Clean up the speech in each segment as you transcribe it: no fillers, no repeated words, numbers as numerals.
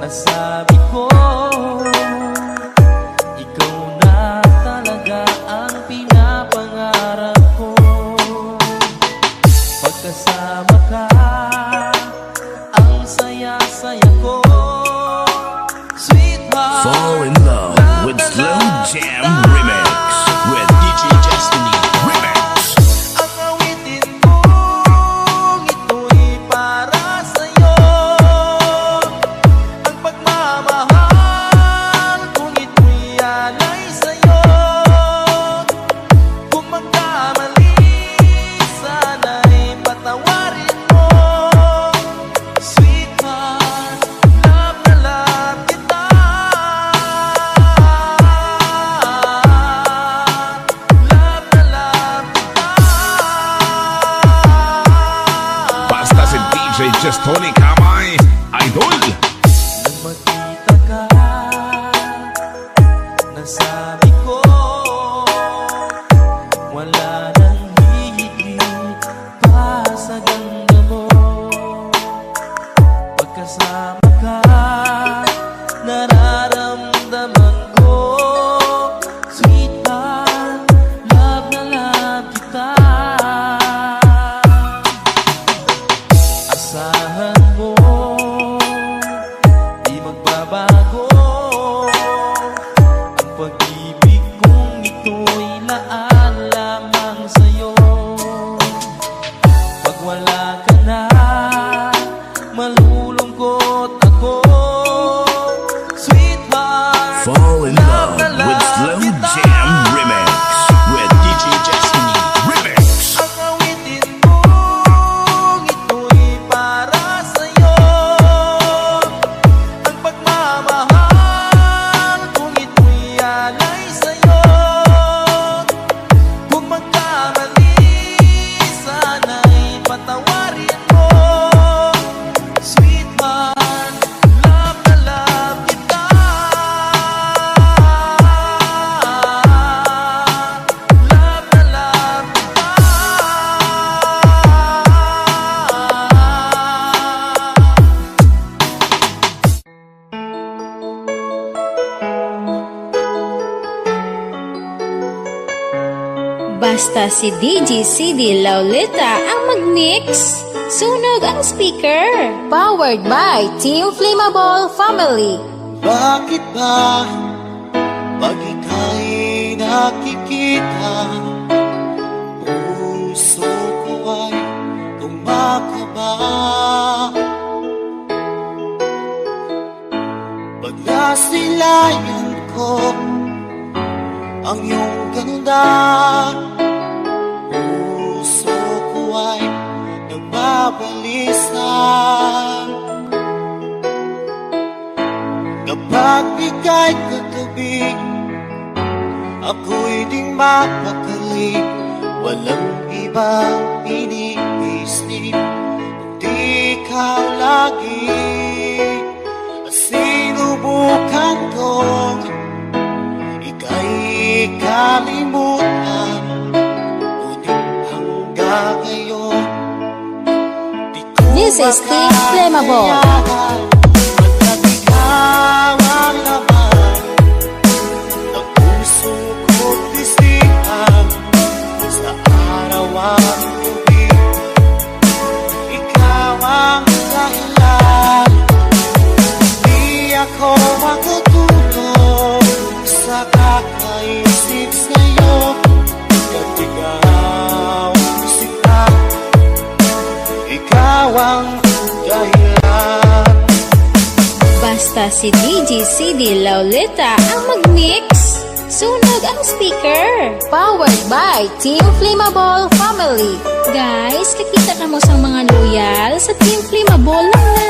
Nasabi ko, ikaw na talaga ang pinapangarap ko. Pagkasama ka, ang saya-saya ko. Sweetheart, Fall in love with Slow Jam Remix with DJ Destiny Remix. ang awitin kong ito'y para sa'yo. Ang pagmamahal kong ito'y alay sa'yo. Kung magkamali, sana'y patawarin mo. Sweetheart, love na love kita. Love na love kita. Basta si DJ Tony Kamay, idol. Nang makita ka, nasabi ko, wala nang hihigit pa sa ganda mo. Pagkasama ka, nararamdaman ko, sweetheart, love na love kita. Asahan mo, di magbabago ang pag-ibig kong ito'y laan lamang sa'yo. Pag wala ka na, malulungkot ako. Sweetheart, Fall in love na with love Slow kita. Jam Remix with DJ Destiny Remix. Ang awitin kong ito'y para sa'yo. Ang pagmamahal kong ito'y alay sa'yo. Kung magkamali, sana'y patawarin mo. Sweetheart, love na love kita. Love na love kita. Basta si DJ CD Laulita ang mag-mix. Sunog ang speaker. Powered by Team Flammable Family. Bakit ba pag ika'y nakikita, puso ko ay kumakaba? Pag nasilayan ko ang iyong ganda, puso ko ay nagbabalisa. Kapag ika'y katabi, ako'y di mapakali. Walang ibang iniisip, kundi ikaw lagi. Sinubukan kong ika'y kalimutan, ngunit hanggang ngayon di ko This is Team Flammable. makayanan. Pagkat ikaw ang laman ng puso ko't isipan, sa araw at gabi, ikaw ang dahilan. Di ako makatulog sa kakaisip sa'yo, pagkat ikaw sila, ikaw ang dahilan. Basta si DJ CD Laulita ang mag-mix. Sunog ang speaker. Powered by Team Flammable Family. Guys, kakita ka mo sa mga loyal sa Team Flammable lang na.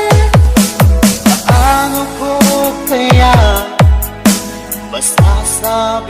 Ano ko kaya, basta sabi